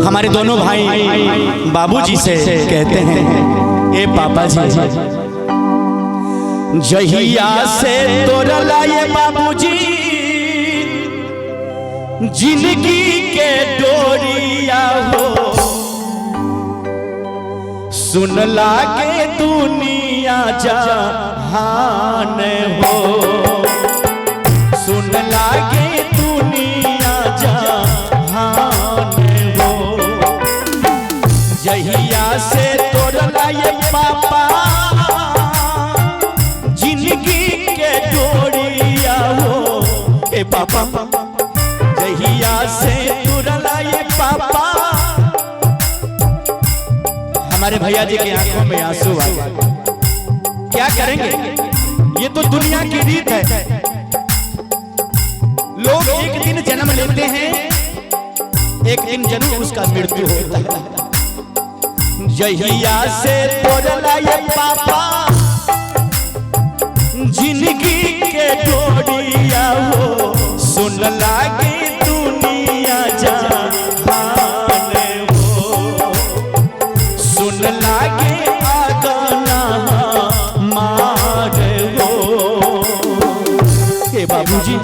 हमारे दोनों भाई बाबूजी से कहते हैं, ए पापा जी, जहिया से तोरला ये बाबूजी जिंदगी के डोरिया हो, सुन लागे दुनिया जहान हो, सुन लागे दुनिया जहान हो। जहिया से तोरला ये पापा जिंदगी के डोरिया हो, ए पापा जहिया से तोरला ये पापा। हमारे भैया जी की आंखों में आंसू आ गए। क्या करेंगे, ये तो दुनिया की रीत है। लोग एक दिन जन्म लेते हैं, एक दिन जरूर उसका मृत्यु होता है। जहिया से तोरला ये पापा जिंदगी के डोरिया हो, सुन लागे दुनिया जहान हो, सुन लागे आगना मार हो। हे बाबूजी,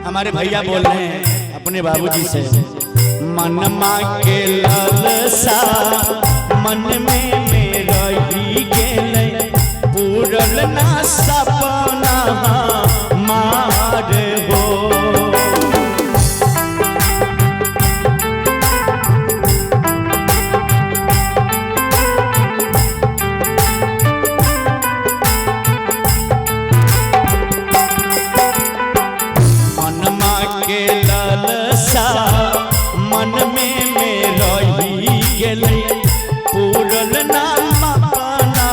हमारे भैया बोल रहे हैं अपने बाबूजी से, मन मांगे लालसा मन में मेरा ही गेले, पूरल ना सपना मार हो। मन में मेरा ही गेले, पूरल ना अपना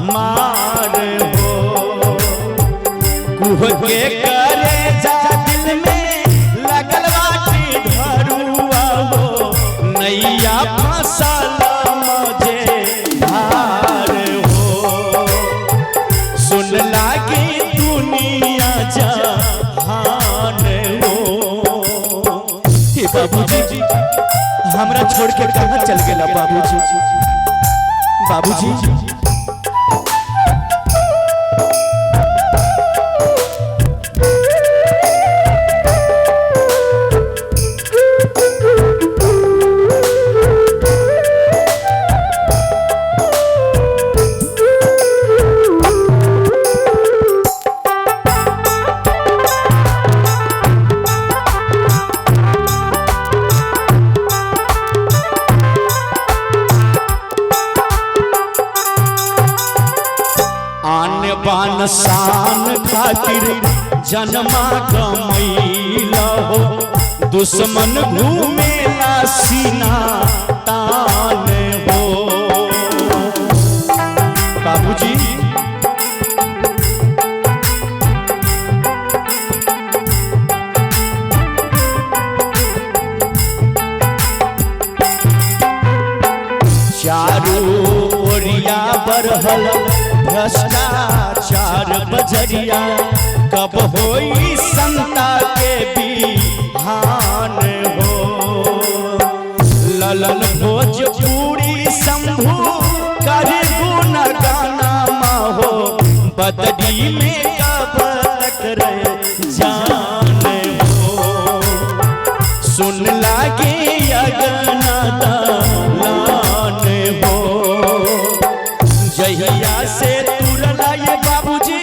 मार हो। कुह के करे जा दिल में लगल बाटी धरुआ हो, नैया फसल मुझे धार हो, सुन लागे दुनिया जहान हो। बाबूजी, हमरा छोड़ के कहाँ चल गेला बाबूजी? बाबूजी, बान शान खातिर जन्मा कमैला हो, दुश्मन घूमेला सीना तान हो। बाबूजी, चारों ओरिया बरहल भ्रष्टाचार बजरिया, कब होई संता के बिहान हो। ललन भोजपुरी शंभू करे गुण गाना हो, बदली में कब तक रहे जान हो, सुन लागे अगना दालान हो। जहिया से तोरला ये बाबूजी,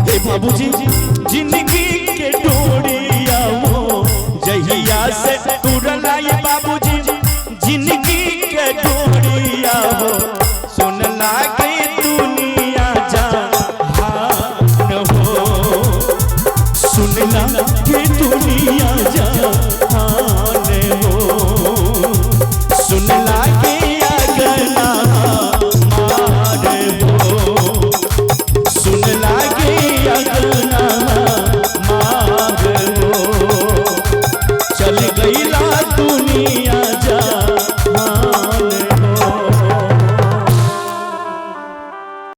हे बाबूजी, जिंदगी के डोरिया हो। जहिया से तोरला ये बाबूजी जिंदगी के डोरिया हो।